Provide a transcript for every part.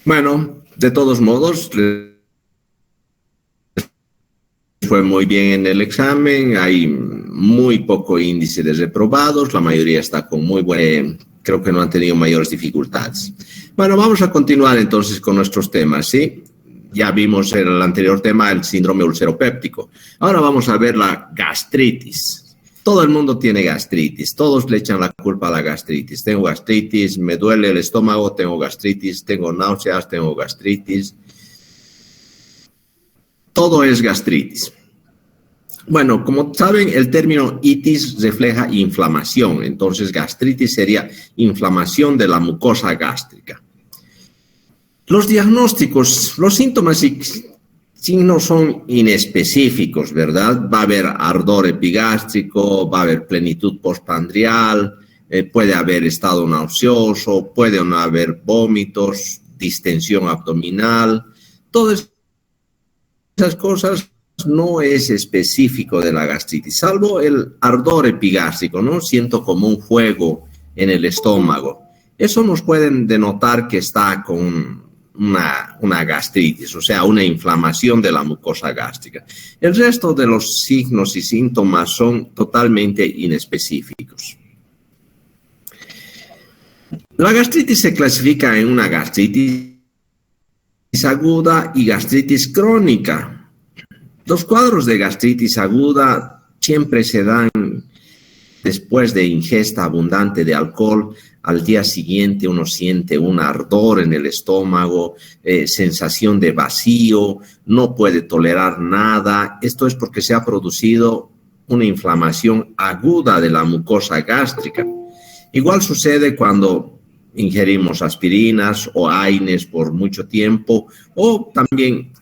Bueno, de todos modos, fue muy bien en el examen, hay muy poco índice de reprobados, la mayoría está con muy buen, creo que no han tenido mayores dificultades. Bueno, vamos a continuar entonces con nuestros temas, ¿sí? Ya vimos en el anterior tema el síndrome ulceropéptico. Ahora vamos a ver la gastritis. Todo el mundo tiene gastritis, todos le echan la culpa a la gastritis. Tengo gastritis, me duele el estómago, tengo gastritis, tengo náuseas, tengo gastritis. Todo es gastritis. Bueno, como saben, el término itis refleja inflamación, entonces gastritis sería inflamación de la mucosa gástrica. Los diagnósticos, los síntomas y signos son inespecíficos, ¿verdad? Va a haber ardor epigástrico, va a haber plenitud postprandial, puede haber estado nauseoso, puede no haber vómitos, distensión abdominal, todas esas cosas no es específico de la gastritis, salvo el ardor epigástrico, ¿no? Siento como un fuego en el estómago. Eso nos pueden denotar que está con una gastritis, o sea, una inflamación de la mucosa gástrica. El resto de los signos y síntomas son totalmente inespecíficos. La gastritis se clasifica en una gastritis aguda y gastritis crónica. Los cuadros de gastritis aguda siempre se dan después de ingesta abundante de alcohol. Al día siguiente uno siente un ardor en el estómago, sensación de vacío, no puede tolerar nada. Esto es porque se ha producido una inflamación aguda de la mucosa gástrica. Igual sucede cuando ingerimos aspirinas o AINES por mucho tiempo, o también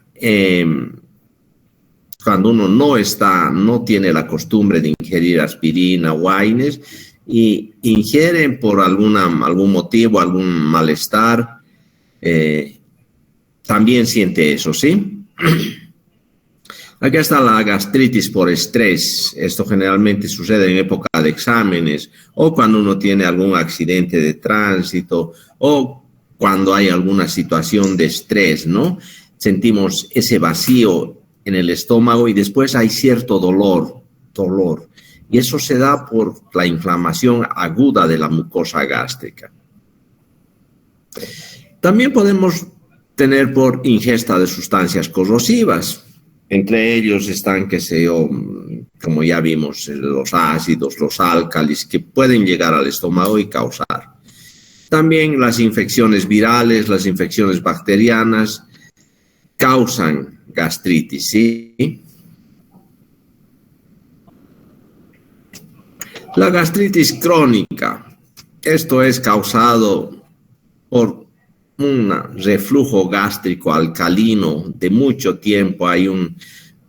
cuando uno no tiene la costumbre de ingerir aspirina o AINES y ingieren por algún motivo, algún malestar, también siente eso, ¿sí? Aquí está la gastritis por estrés. Esto generalmente sucede en época de exámenes o cuando uno tiene algún accidente de tránsito o cuando hay alguna situación de estrés, ¿no? Sentimos ese vacío en el estómago y después hay cierto dolor. Y eso se da por la inflamación aguda de la mucosa gástrica. También podemos tener por ingesta de sustancias corrosivas. Entre ellos están, qué sé yo, como ya vimos, los ácidos, los álcalis, que pueden llegar al estómago y causar. También las infecciones virales, las infecciones bacterianas causan gastritis, ¿sí? La gastritis crónica, esto es causado por un reflujo gástrico alcalino de mucho tiempo. Hay un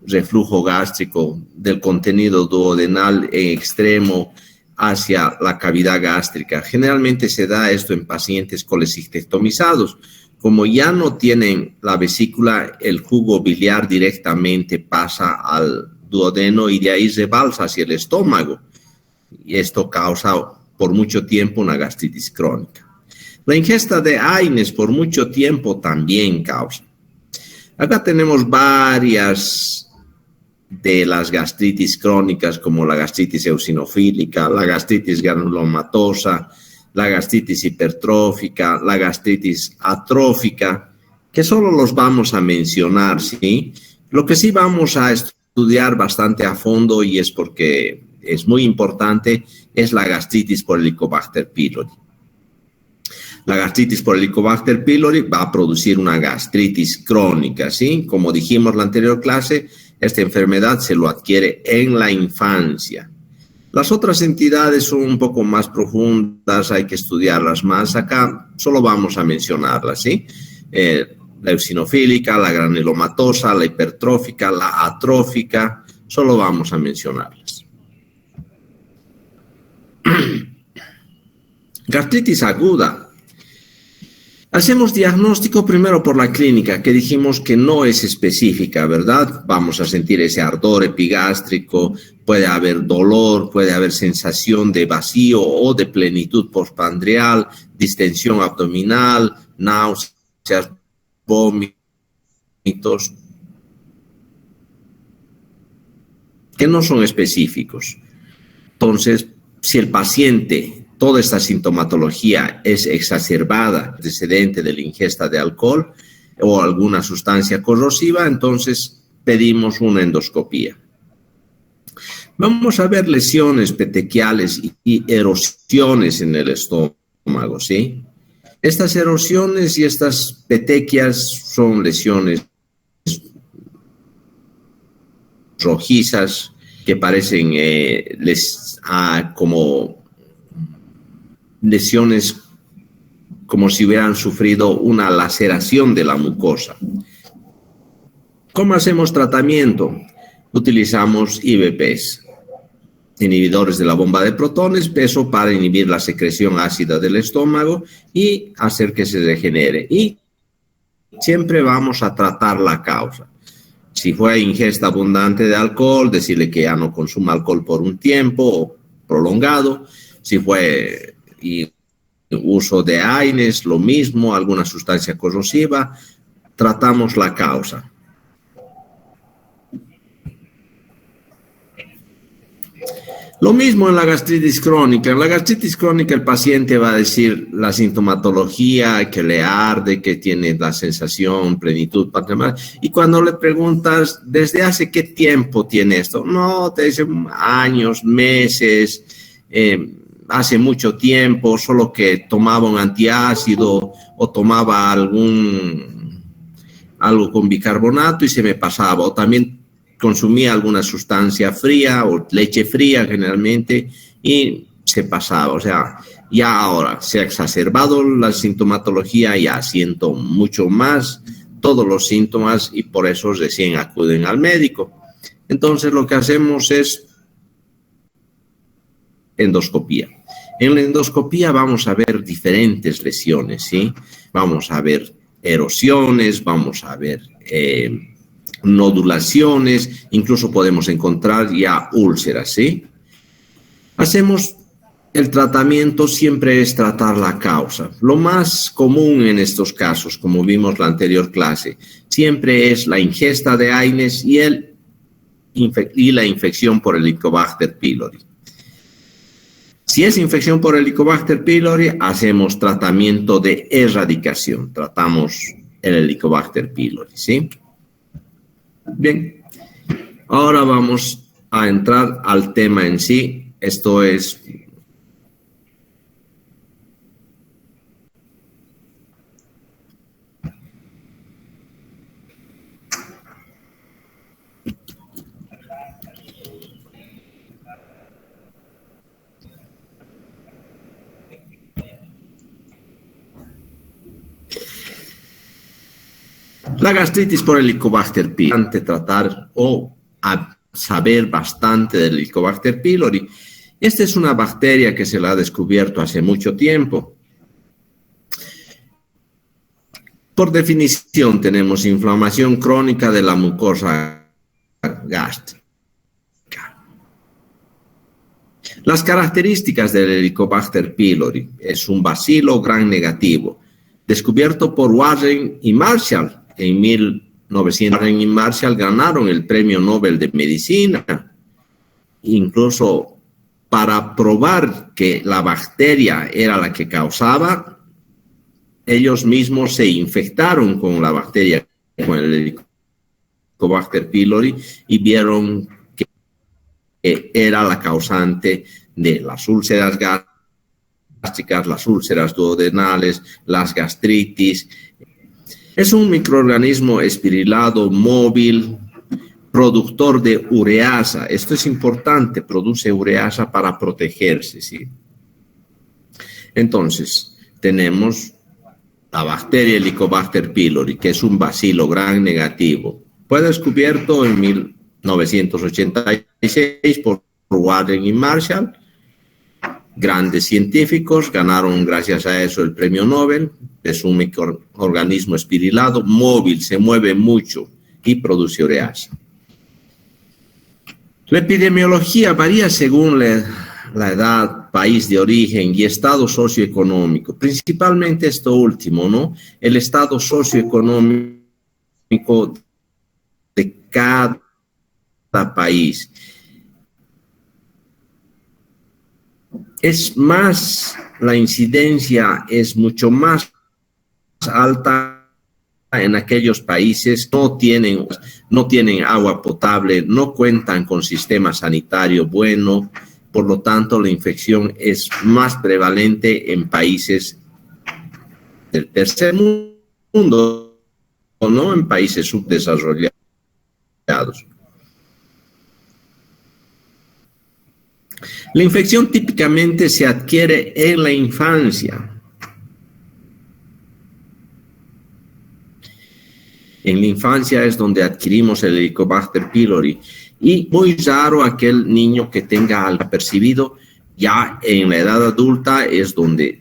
reflujo gástrico del contenido duodenal en extremo hacia la cavidad gástrica. Generalmente se da esto en pacientes colecistectomizados. Como ya no tienen la vesícula, el jugo biliar directamente pasa al duodeno y de ahí rebalsa hacia el estómago. Y esto causa por mucho tiempo una gastritis crónica. La ingesta de AINES por mucho tiempo también causa. Acá tenemos varias de las gastritis crónicas, como la gastritis eosinofílica, la gastritis granulomatosa, la gastritis hipertrófica, la gastritis atrófica, que solo los vamos a mencionar, ¿sí? Lo que sí vamos a estudiar bastante a fondo, y es porque es muy importante, es la gastritis por Helicobacter pylori. La gastritis por Helicobacter pylori va a producir una gastritis crónica, ¿sí? Como dijimos en la anterior clase, esta enfermedad se lo adquiere en la infancia. Las otras entidades son un poco más profundas, hay que estudiarlas más. Acá solo vamos a mencionarlas, ¿sí? La eosinofílica, la granulomatosa, la hipertrófica, la atrófica, solo vamos a mencionarlas. Gastritis aguda. Hacemos diagnóstico primero por la clínica, que dijimos que no es específica, ¿verdad? Vamos a sentir ese ardor epigástrico, puede haber dolor, puede haber sensación de vacío o de plenitud postprandial, distensión abdominal, náuseas, vómitos, que no son específicos. Entonces, si el paciente, toda esta sintomatología es exacerbada, antecedente de la ingesta de alcohol o alguna sustancia corrosiva, entonces pedimos una endoscopía. Vamos a ver lesiones petequiales y erosiones en el estómago, ¿sí? Estas erosiones y estas petequias son lesiones rojizas que parecen como lesiones como si hubieran sufrido una laceración de la mucosa. ¿Cómo hacemos tratamiento? Utilizamos IBPs, inhibidores de la bomba de protones, eso para inhibir la secreción ácida del estómago y hacer que se regenere. Y siempre vamos a tratar la causa. Si fue ingesta abundante de alcohol, decirle que ya no consuma alcohol por un tiempo prolongado. Si fue uso de AINES, lo mismo, alguna sustancia corrosiva, tratamos la causa. Lo mismo en la gastritis crónica. En la gastritis crónica el paciente va a decir la sintomatología, que le arde, que tiene la sensación, plenitud patronal. Y cuando le preguntas, ¿desde hace qué tiempo tiene esto? No, te dicen años, meses, hace mucho tiempo, solo que tomaba un antiácido o tomaba algo con bicarbonato y se me pasaba. O también consumía alguna sustancia fría o leche fría generalmente y se pasaba. O sea, ya ahora se ha exacerbado la sintomatología, ya siento mucho más todos los síntomas y por eso recién acuden al médico. Entonces lo que hacemos es endoscopía. En la endoscopía vamos a ver diferentes lesiones, ¿sí? Vamos a ver erosiones, vamos a ver nodulaciones, incluso podemos encontrar ya úlceras, ¿sí? Hacemos el tratamiento, siempre es tratar la causa. Lo más común en estos casos, como vimos en la anterior clase, siempre es la ingesta de AINES y la infección por Helicobacter pylori. Si es infección por Helicobacter pylori, hacemos tratamiento de erradicación, tratamos el Helicobacter pylori, ¿sí? Bien, ahora vamos a entrar al tema en sí. Esto es la gastritis por Helicobacter pylori. Tratar o saber bastante del Helicobacter pylori. Esta es una bacteria que se la ha descubierto hace mucho tiempo. Por definición tenemos inflamación crónica de la mucosa gástrica. Las características del Helicobacter pylori: es un bacilo gram negativo, descubierto por Warren y Marshall. En 1900 Warren y Marshall ganaron el Premio Nobel de Medicina. Incluso para probar que la bacteria era la que causaba, ellos mismos se infectaron con la bacteria, con el Helicobacter pylori, y vieron que era la causante de las úlceras gástricas, las úlceras duodenales, las gastritis. Es un microorganismo espirilado móvil, productor de ureasa. Esto es importante, produce ureasa para protegerse, ¿sí? Entonces, tenemos la bacteria Helicobacter pylori, que es un bacilo gram negativo. Fue descubierto en 1986 por Warren y Marshall. Grandes científicos ganaron gracias a eso el premio Nobel. Es un microorganismo espirilado, móvil, se mueve mucho y produce ureasa. La epidemiología varía según la edad país de origen y estado socioeconómico, principalmente esto último, ¿no? El estado socioeconómico de cada país. Es más, la incidencia es mucho más alta en aquellos países que no tienen agua potable, no cuentan con sistema sanitario bueno, por lo tanto la infección es más prevalente en países del tercer mundo, o no en países subdesarrollados. La infección típicamente se adquiere en la infancia. En la infancia es donde adquirimos el Helicobacter pylori y muy raro aquel niño que tenga algo percibido. Ya en la edad adulta es donde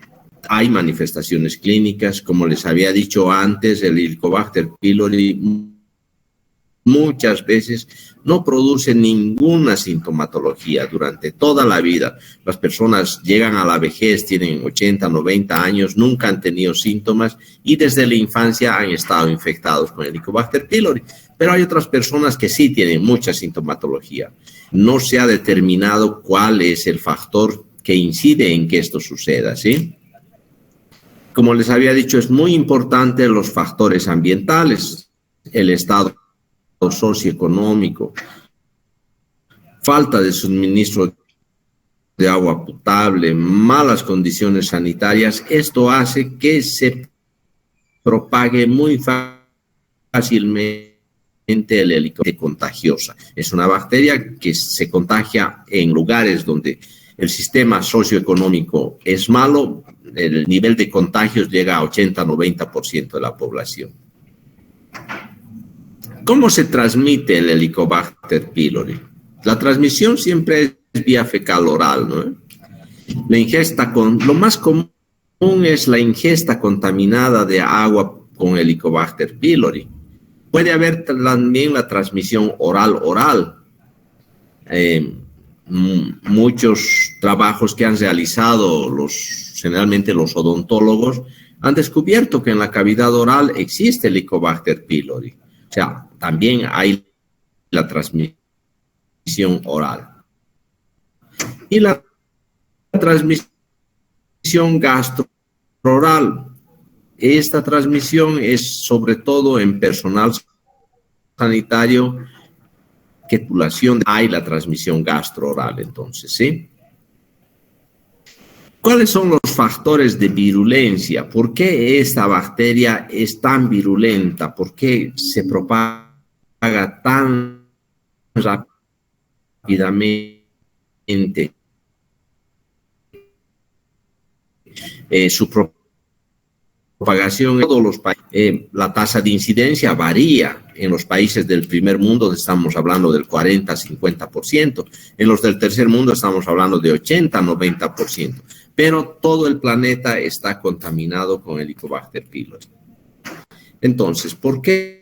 hay manifestaciones clínicas. Como les había dicho antes, el Helicobacter pylori muchas veces no produce ninguna sintomatología durante toda la vida. Las personas llegan a la vejez, tienen 80, 90 años, nunca han tenido síntomas y desde la infancia han estado infectados con el Helicobacter pylori. Pero hay otras personas que sí tienen mucha sintomatología. No se ha determinado cuál es el factor que incide en que esto suceda, ¿sí? Como les había dicho, es muy importante los factores ambientales, el estado socioeconómico, falta de suministro de agua potable, malas condiciones sanitarias. Esto hace que se propague muy fácilmente el helicobacter contagiosa. Es una bacteria que se contagia en lugares donde el sistema socioeconómico es malo. El nivel de contagios llega a 80-90% de la población. ¿Cómo se transmite el Helicobacter pylori? La transmisión siempre es vía fecal-oral, ¿no? Lo más común es la ingesta contaminada de agua con Helicobacter pylori. Puede haber también la transmisión oral-oral. Muchos trabajos que han realizado generalmente los odontólogos han descubierto que en la cavidad oral existe Helicobacter pylori. O sea, también hay la transmisión oral. Y la transmisión gastrooral. Esta transmisión es sobre todo en personal sanitario que hay la transmisión gastrooral, entonces, ¿sí? ¿Cuáles son los factores de virulencia? ¿Por qué esta bacteria es tan virulenta? ¿Por qué se propaga tan rápidamente? Su propagación en todos los países. La tasa de incidencia varía. En los países del primer mundo estamos hablando del 40-50%. En los del tercer mundo estamos hablando de 80-90%. Pero todo el planeta está contaminado con Helicobacter pylori. Entonces, ¿por qué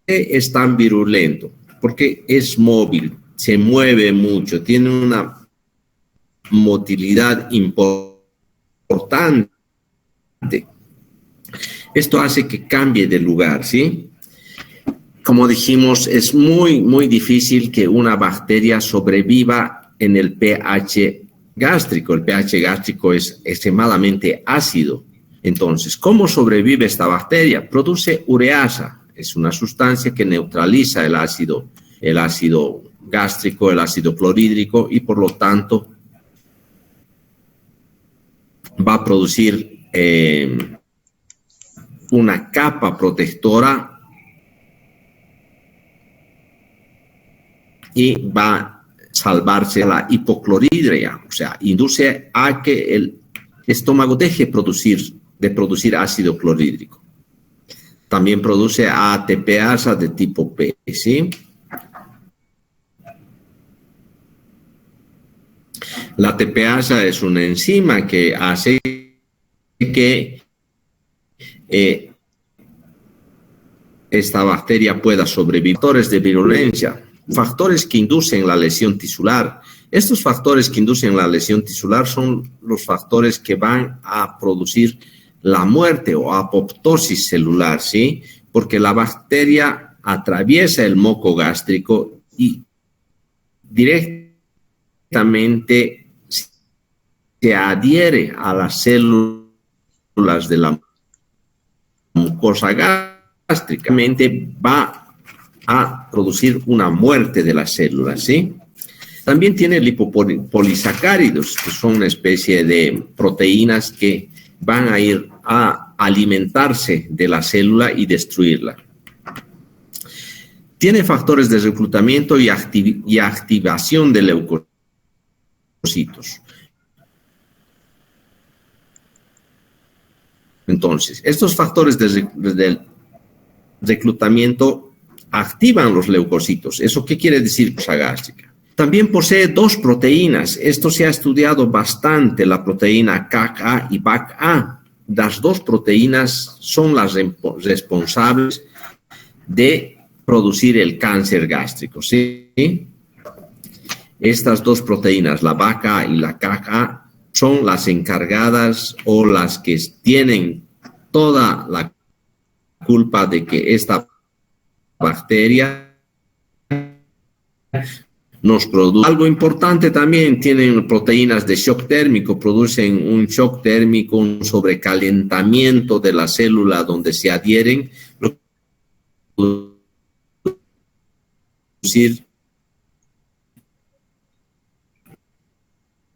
es tan virulento? Porque es móvil, se mueve mucho, tiene una motilidad importante. Esto hace que cambie de lugar, ¿sí? Como dijimos, es muy, muy difícil que una bacteria sobreviva en el pH gástrico. El pH gástrico es extremadamente ácido. Entonces, ¿cómo sobrevive esta bacteria? Produce ureasa. Es una sustancia que neutraliza el ácido gástrico, el ácido clorhídrico y por lo tanto va a producir una capa protectora y va a salvarse la hipocloridria, o sea, induce a que el estómago deje de producir ácido clorhídrico. También produce ATPasa de tipo P, ¿sí? La ATPasa es una enzima que hace que esta bacteria pueda sobrevivir. Factores de virulencia. factores que inducen la lesión tisular. Estos factores que inducen la lesión tisular son los factores que van a producir la muerte o apoptosis celular, ¿sí? Porque la bacteria atraviesa el moco gástrico y directamente se adhiere a las células de la mucosa gástrica. Va a producir una muerte de las células, ¿sí? También tiene lipopolisacáridos, que son una especie de proteínas que van a ir a alimentarse de la célula y destruirla. Tiene factores de reclutamiento y activación de leucocitos. Entonces, estos factores de reclutamiento activan los leucocitos. ¿Eso qué quiere decir? Mucosa gástrica. También posee dos proteínas. Esto se ha estudiado bastante, la proteína CACA y BACA. Las dos proteínas son las responsables de producir el cáncer gástrico, ¿sí? Estas dos proteínas, la BACA y la CACA, son las encargadas o las que tienen toda la culpa de que esta bacteria nos produce. Algo importante también, tienen proteínas de shock térmico, producen un shock térmico, un sobrecalentamiento de la célula donde se adhieren, producir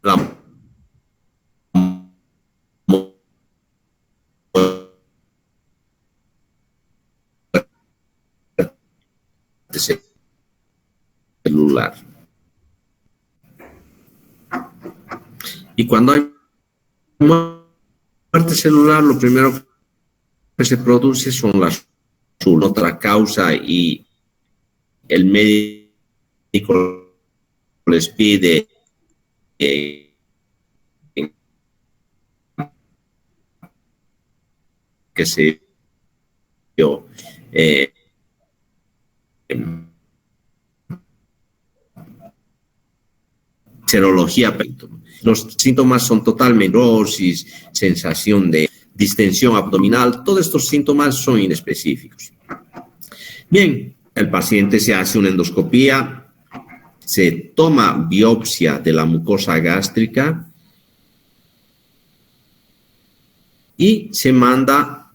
la celular. Y cuando hay muerte celular, lo primero que se produce son las otra causa y el médico les pide que se serología. Los síntomas son totalmente neurosis, sensación de distensión abdominal. Todos estos síntomas son inespecíficos. Bien, el paciente se hace una endoscopía, se toma biopsia de la mucosa gástrica y se manda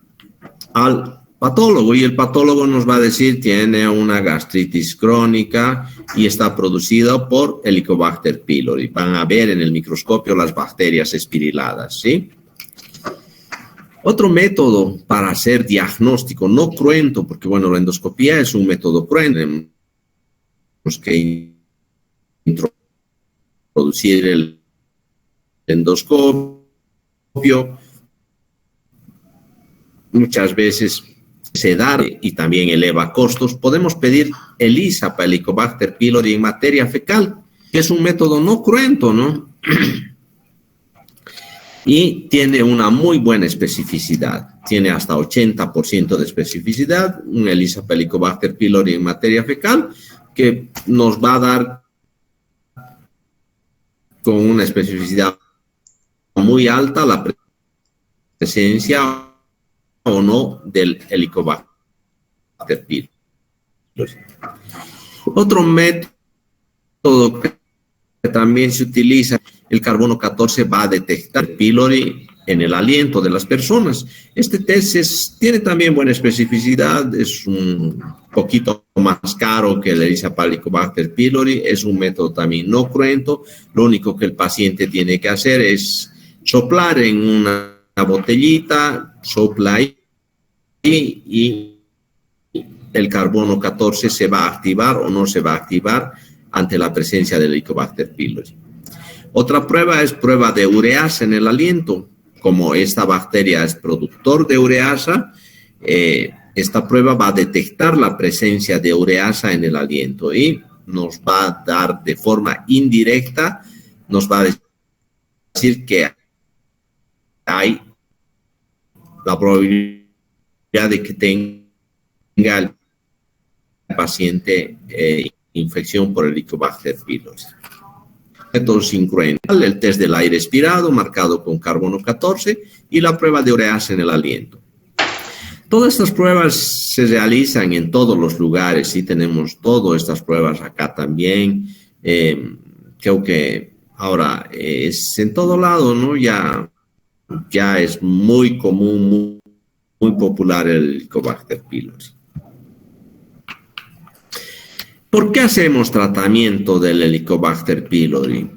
al patólogo, y el patólogo nos va a decir tiene una gastritis crónica y está producida por Helicobacter pylori. Van a ver en el microscopio las bacterias espiriladas, ¿sí? Otro método para hacer diagnóstico no cruento, porque bueno, la endoscopía es un método cruento, tenemos que introducir el endoscopio, muchas veces se da y también eleva costos. Podemos pedir ELISA para Helicobacter pylori en materia fecal, que es un método no cruento, ¿no? Y tiene una muy buena especificidad. Tiene hasta 80% de especificidad, un ELISA para Helicobacter pylori en materia fecal, que nos va a dar con una especificidad muy alta la presencia o no del Helicobacter pylori. Otro método que también se utiliza, el carbono 14 va a detectar pylori en el aliento de las personas. Este test tiene también buena especificidad, es un poquito más caro que el ELISA para Helicobacter pylori, es un método también no cruento. Lo único que el paciente tiene que hacer es soplar en una botellita, sopla ahí y el carbono 14 se va a activar o no se va a activar ante la presencia del Helicobacter pylori. Otra prueba es prueba de ureasa en el aliento. Como esta bacteria es productor de ureasa, esta prueba va a detectar la presencia de ureasa en el aliento y nos va a dar de forma indirecta, nos va a decir que hay la probabilidad de que tenga el paciente infección por Helicobacter pylori. Método sincroental, el test del aire expirado marcado con carbono 14 y la prueba de ureasa en el aliento. Todas estas pruebas se realizan en todos los lugares, sí tenemos todas estas pruebas acá también. Creo que ahora es en todo lado, ¿no? Ya es muy común, muy popular el Helicobacter pylori. ¿Por qué hacemos tratamiento del Helicobacter pylori?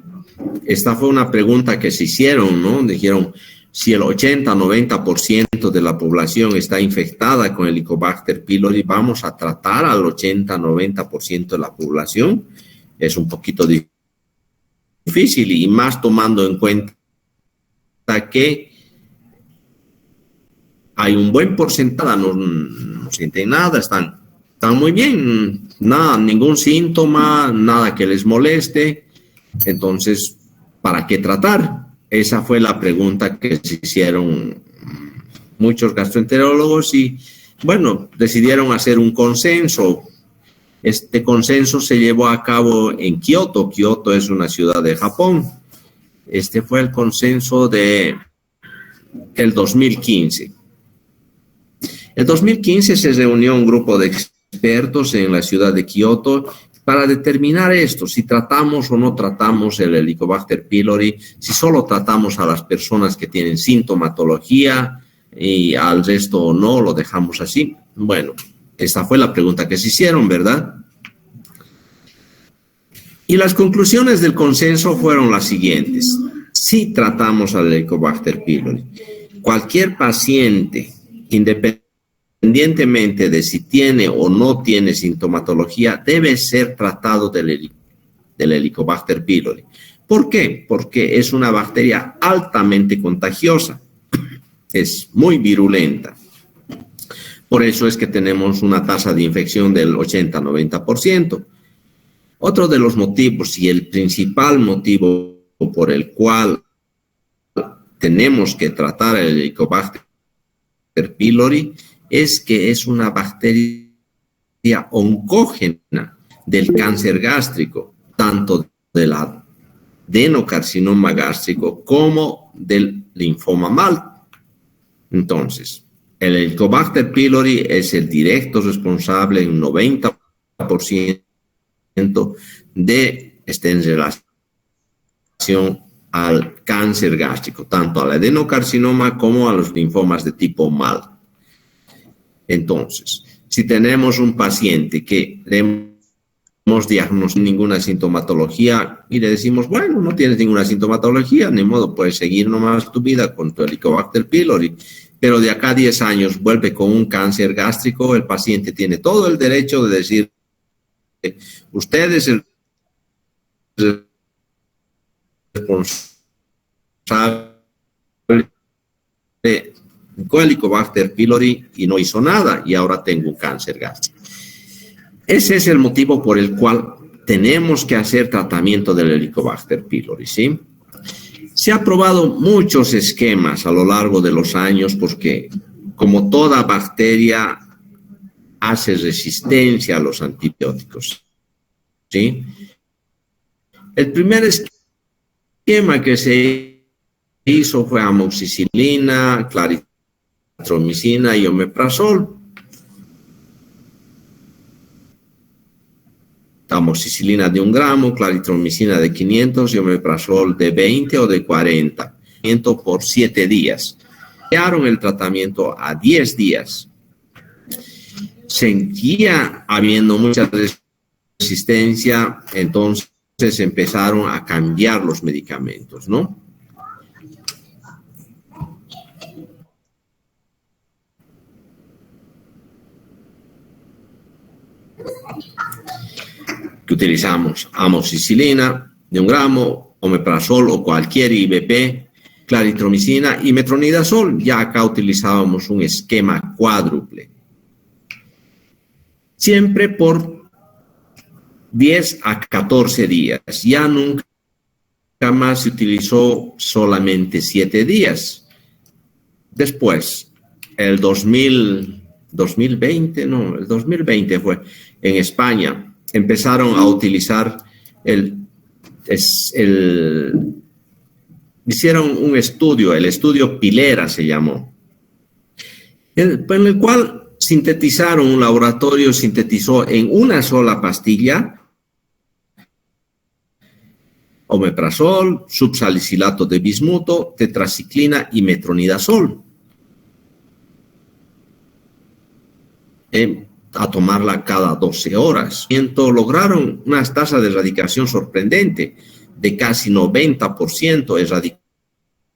Esta fue una pregunta que se hicieron, ¿no? Dijeron, si el 80-90% de la población está infectada con Helicobacter pylori, ¿vamos a tratar al 80-90% de la población? Es un poquito difícil y más tomando en cuenta que hay un buen porcentaje, no sienten nada, están muy bien, nada, ningún síntoma, nada que les moleste. Entonces, ¿para qué tratar? Esa fue la pregunta que se hicieron muchos gastroenterólogos y, bueno, decidieron hacer un consenso. Este consenso se llevó a cabo en Kioto. Kioto es una ciudad de Japón. Este fue el consenso del 2015. En 2015 se reunió un grupo de expertos en la ciudad de Kioto para determinar esto, si tratamos o no tratamos el Helicobacter pylori, si solo tratamos a las personas que tienen sintomatología y al resto o no, lo dejamos así. Bueno, esta fue la pregunta que se hicieron, ¿verdad? Y las conclusiones del consenso fueron las siguientes. Si tratamos al Helicobacter pylori, cualquier paciente, independientemente de si tiene o no tiene sintomatología, debe ser tratado del Helicobacter pylori. ¿Por qué? Porque es una bacteria altamente contagiosa, es muy virulenta. Por eso es que tenemos una tasa de infección del 80-90%. Otro de los motivos y el principal motivo por el cual tenemos que tratar el Helicobacter pylori es que es una bacteria oncógena del cáncer gástrico, tanto del adenocarcinoma gástrico como del linfoma MALT. Entonces, el Helicobacter pylori es el directo responsable en 90% de estar en relación al cáncer gástrico, tanto al adenocarcinoma como a los linfomas de tipo MALT. Entonces, si tenemos un paciente que le hemos diagnosticado ninguna sintomatología y le decimos, bueno, no tienes ninguna sintomatología, ni modo, puedes seguir nomás tu vida con tu Helicobacter pylori, pero de acá a 10 años vuelve con un cáncer gástrico, el paciente tiene todo el derecho de decir, usted es el responsable con Helicobacter pylori y no hizo nada y ahora tengo un cáncer gástrico. Ese es el motivo por el cual tenemos que hacer tratamiento del Helicobacter pylori, ¿sí? Se han probado muchos esquemas a lo largo de los años porque, como toda bacteria, hace resistencia a los antibióticos, ¿sí? El primer esquema que se hizo fue amoxicilina, claritromicina y omeprazol. Amoxicilina de 1 gramo, claritromicina de 500 y omeprazol de 20 o de 40 por 7 días. Crearon el tratamiento a 10 días. Seguía habiendo mucha resistencia, entonces empezaron a cambiar los medicamentos, ¿no? Que utilizamos amoxicilina de 1 gramo, omeprazol o cualquier IBP, claritromicina y metronidazol. Ya acá utilizábamos un esquema cuádruple. Siempre por 10 a 14 días. Ya nunca más se utilizó solamente 7 días. Después, el 2020 fue en España. empezaron a utilizar hicieron un estudio, el estudio Pilera se llamó, en el cual un laboratorio sintetizó en una sola pastilla omeprazol, subsalicilato de bismuto, tetraciclina y metronidazol. A tomarla cada 12 horas. Lograron unas tasas de erradicación sorprendente, de casi 90%,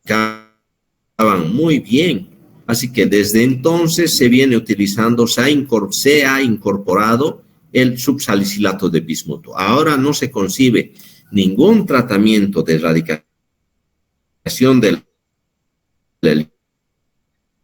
erradicaban muy bien. Así que desde entonces se viene utilizando, se ha incorporado el subsalicilato de bismuto. Ahora no se concibe ningún tratamiento de erradicación del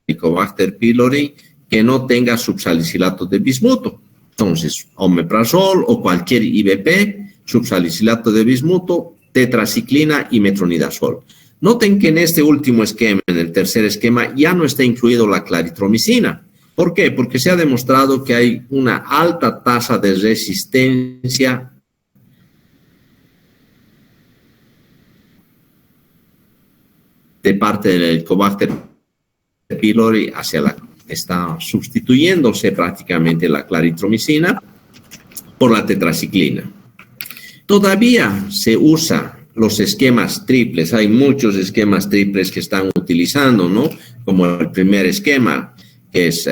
Helicobacter pylori que no tenga subsalicilato de bismuto. Entonces, omeprazol o cualquier IBP, subsalicilato de bismuto, tetraciclina y metronidazol. Noten que en este último esquema, en el tercer esquema, ya no está incluido la claritromicina. ¿Por qué? Porque se ha demostrado que hay una alta tasa de resistencia de parte del Helicobacter pylori está sustituyéndose prácticamente la claritromicina por la tetraciclina. Todavía se usa los esquemas triples, hay muchos esquemas triples que están utilizando, ¿no? Como el primer esquema, que es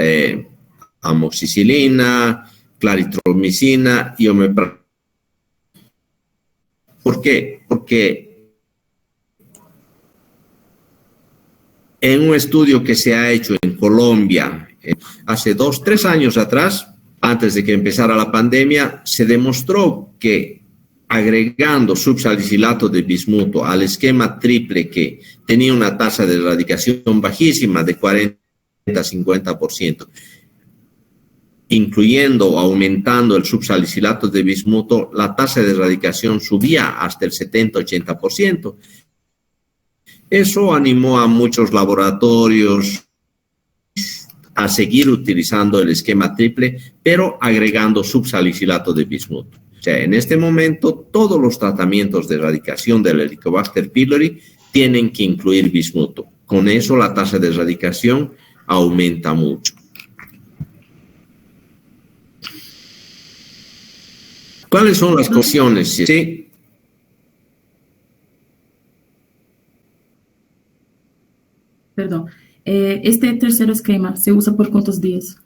amoxicilina, claritromicina y omeprazol. ¿Por qué? Porque en un estudio que se ha hecho en Colombia hace 2-3 años atrás, antes de que empezara la pandemia, se demostró que agregando subsalicilato de bismuto al esquema triple, que tenía una tasa de erradicación bajísima de 40-50%, incluyendo o aumentando el subsalicilato de bismuto, la tasa de erradicación subía hasta el 70-80%. Eso animó a muchos laboratorios a seguir utilizando el esquema triple, pero agregando subsalicilato de bismuto. O sea, en este momento, todos los tratamientos de erradicación del Helicobacter pylori tienen que incluir bismuto. Con eso, la tasa de erradicación aumenta mucho. ¿Cuáles son las condiciones? Sí. Perdón. Este tercer esquema se usa por ¿cuántos días?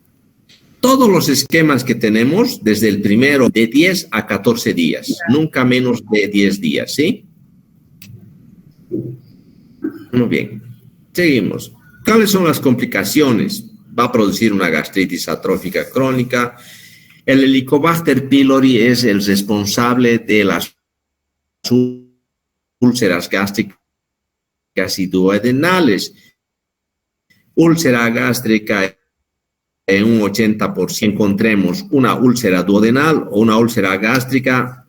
Todos los esquemas que tenemos, desde el primero, de 10 a 14 días, nunca menos de 10 días, ¿sí? Muy bien. Seguimos. ¿Cuáles son las complicaciones? Va a producir una gastritis atrófica crónica. El Helicobacter pylori es el responsable de las úlceras gástricas y duodenales. Úlcera gástrica, en un 80% encontremos una úlcera duodenal o una úlcera gástrica,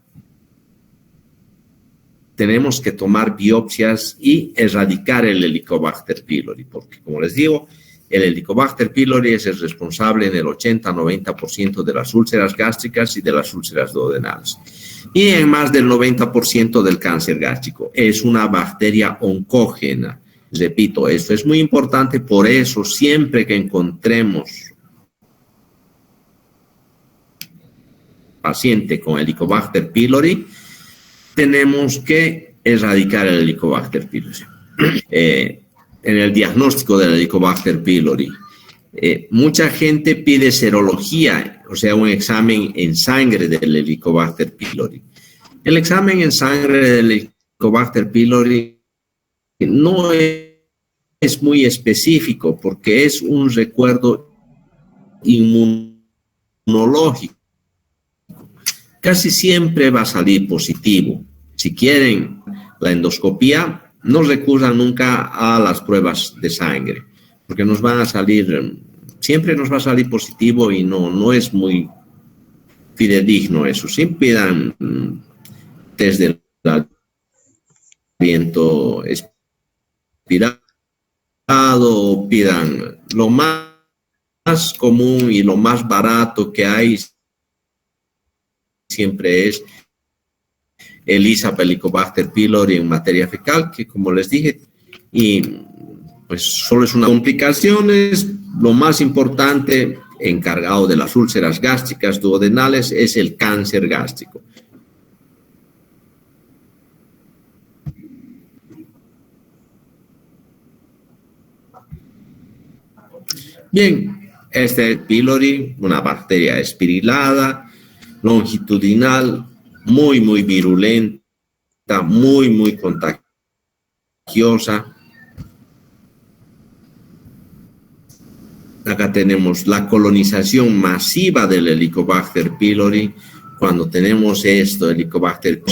tenemos que tomar biopsias y erradicar el Helicobacter pylori, porque como les digo, el Helicobacter pylori es el responsable en el 80-90% de las úlceras gástricas y de las úlceras duodenales. Y en más del 90% del cáncer gástrico. Es una bacteria oncógena. Repito, esto es muy importante, por eso siempre que encontremos paciente con Helicobacter pylori, tenemos que erradicar el Helicobacter pylori. En el diagnóstico del Helicobacter pylori, mucha gente pide serología, o sea, un examen en sangre del Helicobacter pylori. El examen en sangre del Helicobacter pylori no es muy específico porque es un recuerdo inmunológico. Casi siempre va a salir positivo. Si quieren la endoscopía, no recurran nunca a las pruebas de sangre, porque nos van a salir, siempre nos va a salir positivo y no es muy fidedigno eso. Siempre pidan test del aliento expirado, pidan lo más común y lo más barato que hay, siempre es el ISAP, Helicobacter pylori en materia fecal, que como les dije, y pues solo es una complicación, es lo más importante encargado de las úlceras gástricas duodenales, es el cáncer gástrico. Bien, este pylori, una bacteria espirilada, longitudinal, muy virulenta, muy contagiosa. Acá tenemos la colonización masiva del Helicobacter pylori. Cuando tenemos esto, Helicobacter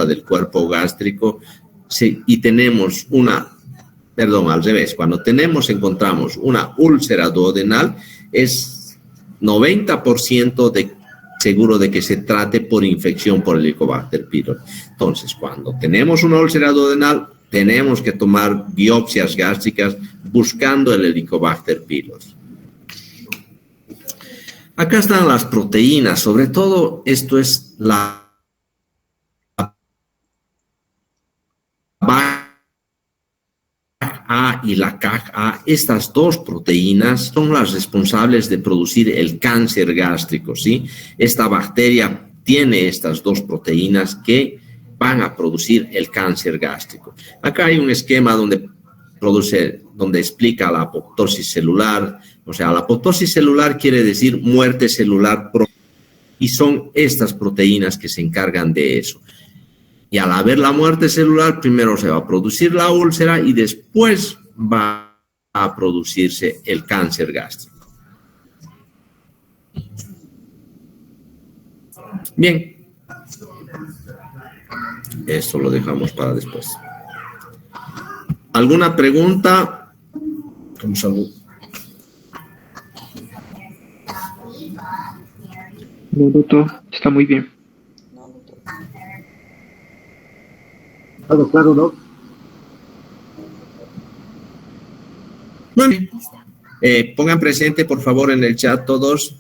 del cuerpo gástrico, sí, y tenemos al revés, cuando encontramos una úlcera duodenal, es 90% seguro de que se trate por infección por Helicobacter pylori. Entonces, cuando tenemos una úlcera duodenal, tenemos que tomar biopsias gástricas buscando el Helicobacter pylori. Acá están las proteínas, sobre todo esto es la BAC-A y la CAG-A. Estas dos proteínas son las responsables de producir el cáncer gástrico, ¿sí? Esta bacteria tiene estas dos proteínas que van a producir el cáncer gástrico. Acá hay un esquema donde explica la apoptosis celular. O sea, la apoptosis celular quiere decir muerte celular, y son estas proteínas que se encargan de eso. Y al haber la muerte celular, primero se va a producir la úlcera y después va a producirse el cáncer gástrico. Bien. Esto lo dejamos para después. ¿Alguna pregunta? No, doctor, está muy bien. Claro, ¿no? Bueno, pongan presente, por favor, en el chat todos.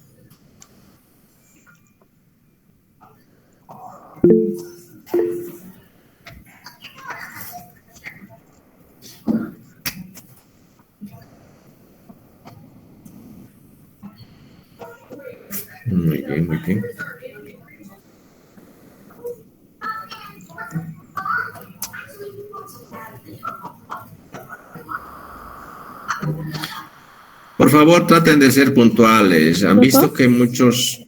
Muy bien. Por favor, traten de ser puntuales. Han visto que muchos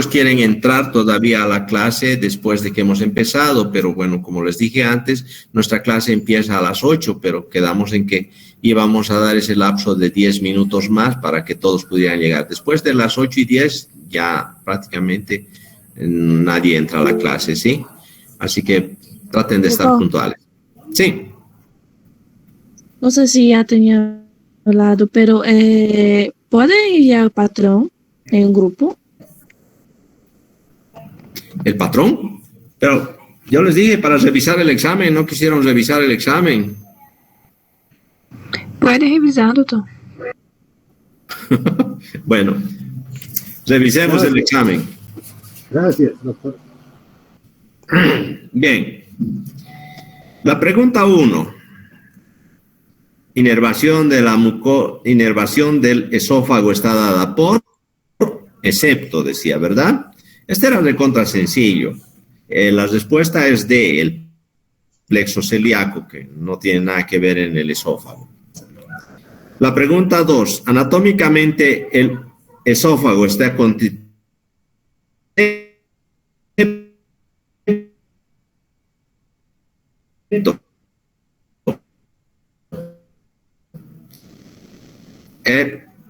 quieren entrar todavía a la clase después de que hemos empezado, pero bueno, como les dije antes, nuestra clase empieza a las 8, pero quedamos en que íbamos a dar ese lapso de 10 minutos más para que todos pudieran llegar. Después de las 8:10 ya prácticamente nadie entra a la clase, ¿sí? Así que traten de estar puntuales. Sí. No sé si ya tenía hablado, pero ¿puede enviar al patrón en un grupo? ¿El patrón? Pero yo les dije para revisar el examen, no quisieron revisar el examen. Puede revisar, doctor. Bueno, revisemos el examen. Gracias, doctor. Bien. La pregunta 1. Inervación del esófago está dada por, excepto, decía, ¿verdad? Este era recontra sencillo. La respuesta es D, el plexo celíaco, que no tiene nada que ver en el esófago. La pregunta 2. Anatómicamente, el esófago está constituido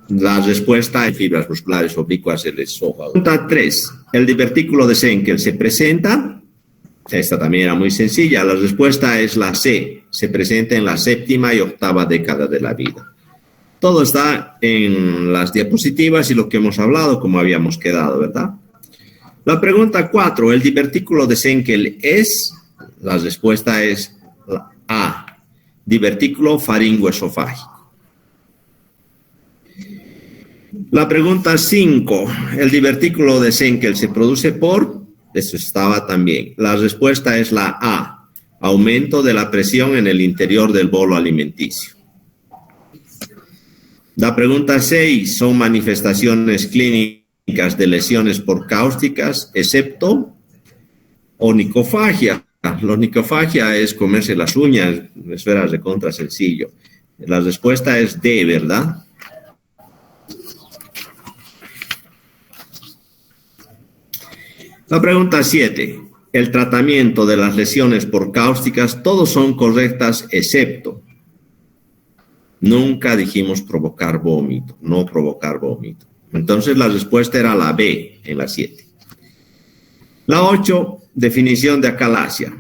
la respuesta en fibras musculares oblicuas del esófago. Pregunta 3. El divertículo de Schenkel se presenta. Esta también era muy sencilla. La respuesta es la C. Se presenta en la 7ª y 8ª década de la vida. Todo está en las diapositivas y lo que hemos hablado, como habíamos quedado, ¿verdad? La pregunta 4. El divertículo de Schenkel es. La respuesta es la A. Divertículo faringoesofágico. La pregunta 5. ¿El divertículo de Senkel se produce por? Eso estaba también. La respuesta es la A. Aumento de la presión en el interior del bolo alimenticio. La pregunta 6. ¿Son manifestaciones clínicas de lesiones por cáusticas, excepto onicofagia? La onicofagia es comerse las uñas, esferas de contra sencillo. La respuesta es D, ¿verdad? La pregunta 7. El tratamiento de las lesiones por cáusticas, todos son correctas excepto. Nunca dijimos provocar vómito, no provocar vómito. Entonces la respuesta era la B en la 7. La 8, definición de acalasia.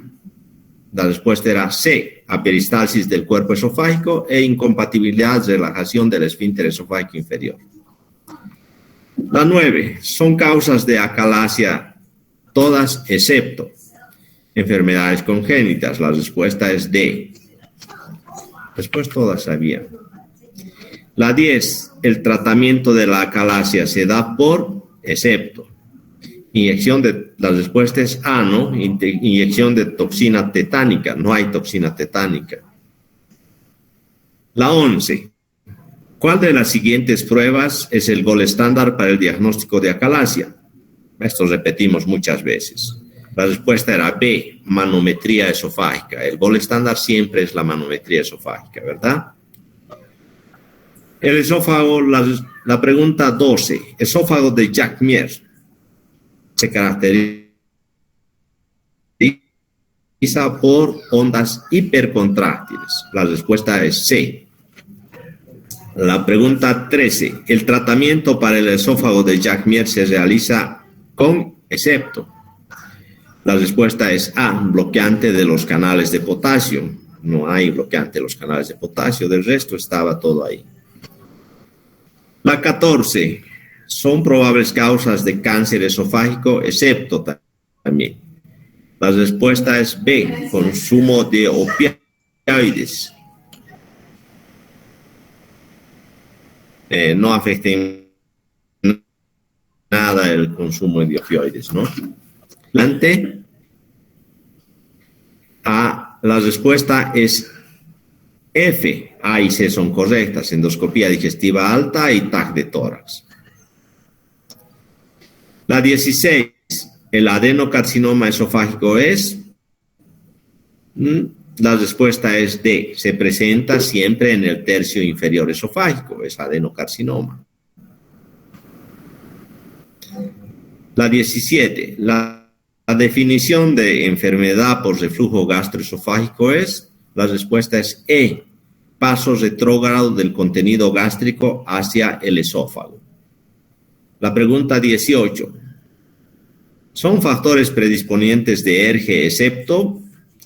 La respuesta era C, aperistalsis del cuerpo esofágico e incompatibilidad, relajación del esfínter esofágico inferior. La 9, son causas de acalasia todas excepto enfermedades congénitas. La respuesta es D. Después todas sabían. La 10, el tratamiento de la acalasia se da por excepto. Inyección de, la respuesta es A, ¿no? Inyección de toxina tetánica. No hay toxina tetánica. La 11, ¿cuál de las siguientes pruebas es el gol estándar para el diagnóstico de acalasia? Esto repetimos muchas veces. La respuesta era B, manometría esofágica. El gol estándar siempre es la manometría esofágica, ¿verdad? El esófago, la pregunta 12. Esófago de Jacquier se caracteriza por ondas hipercontráctiles. La respuesta es C. La pregunta 13. El tratamiento para el esófago de Jacquier se realiza con excepto. La respuesta es A, bloqueante de los canales de potasio. No hay bloqueante de los canales de potasio, del resto estaba todo ahí. La 14, son probables causas de cáncer esofágico, excepto también. La respuesta es B, consumo de opioides. No afecten nada el consumo de opioides, ¿no? Adelante. A, la respuesta es F. A y C son correctas. Endoscopía digestiva alta y TAC de tórax. La 16. El adenocarcinoma esofágico es. La respuesta es D. Se presenta siempre en el tercio inferior esofágico. Es adenocarcinoma. La 17. La definición de enfermedad por reflujo gastroesofágico es. La respuesta es E. Paso retrógrado del contenido gástrico hacia el esófago. La pregunta 18. ¿Son factores predisponentes de ERGE excepto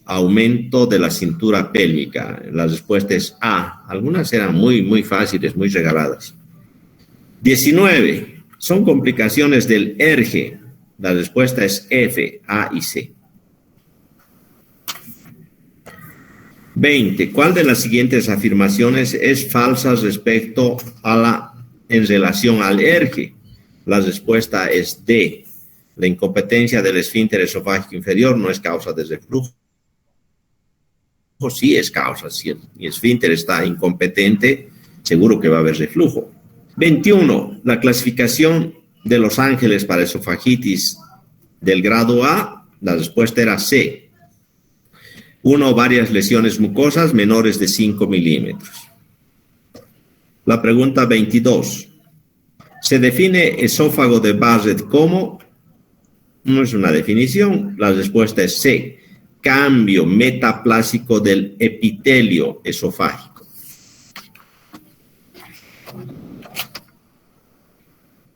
aumento de la cintura pélvica? La respuesta es A. Algunas eran muy fáciles, muy regaladas. 19. ¿Son complicaciones del ERGE? La respuesta es F, A y C. 20. ¿Cuál de las siguientes afirmaciones es falsa respecto a en relación al ERGE? La respuesta es D. La incompetencia del esfínter esofágico inferior no es causa de reflujo. Sí es causa. Si el esfínter está incompetente, seguro que va a haber reflujo. 21. La clasificación de Los Ángeles para esofagitis del grado A, la respuesta era C. 1 o varias lesiones mucosas menores de 5 milímetros. La pregunta 22. ¿Se define esófago de Barrett como? No es una definición. La respuesta es C. Cambio metaplásico del epitelio esofágico.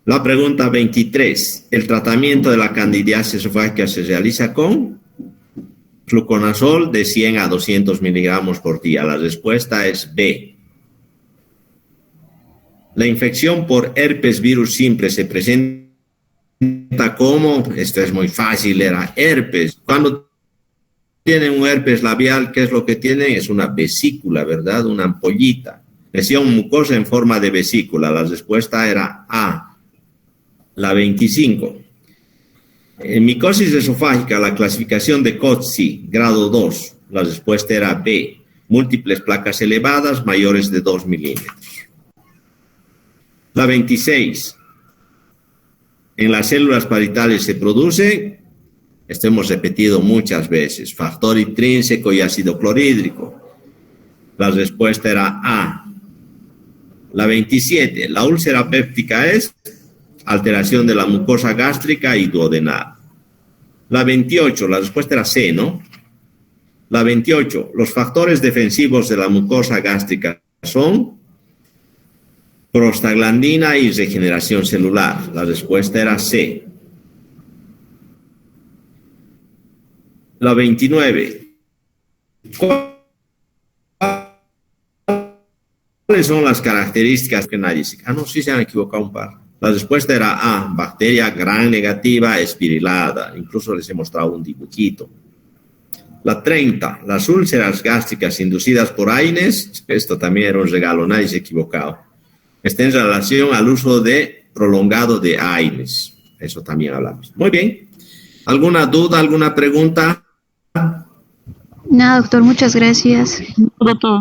La pregunta 23. ¿El tratamiento de la candidiasis esofágica se realiza con fluconazol de 100 a 200 miligramos por día? La respuesta es B. La infección por herpes virus simple se presenta como, esto es muy fácil, era herpes. Cuando tienen un herpes labial, ¿qué es lo que tienen? Es una vesícula, ¿verdad? Una ampollita. Lesión mucosa en forma de vesícula. La respuesta era A. La 25. En micosis esofágica, la clasificación de Coetzee, grado 2. La respuesta era B. Múltiples placas elevadas mayores de 2 milímetros. La 26. En las células parietales se produce, esto hemos repetido muchas veces, factor intrínseco y ácido clorhídrico. La respuesta era A. La 27. La úlcera péptica es alteración de la mucosa gástrica y duodenal. La 28. La respuesta era C, ¿no? La 28. Los factores defensivos de la mucosa gástrica son prostaglandina y regeneración celular. La respuesta era C. La 29. ¿Cuáles son las características que nadie se... no, sí se han equivocado un par. La respuesta era A. Bacteria gram negativa espirilada. Incluso les he mostrado un dibujito. La 30. Las úlceras gástricas inducidas por AINES. Esto también era un regalo, nadie se ha equivocado. Está en relación al uso prolongado de AINES. Eso también hablamos. Muy bien. ¿Alguna duda, alguna pregunta? Nada, doctor, muchas gracias. Doctor.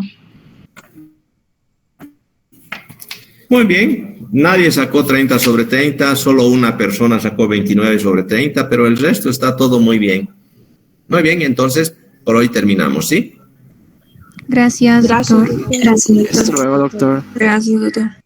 Muy bien. Nadie sacó 30 sobre 30. Solo una persona sacó 29 sobre 30, pero el resto está todo muy bien. Muy bien, entonces, por hoy terminamos, ¿sí? Gracias, doctor. Hasta luego, doctor. Gracias, doctor.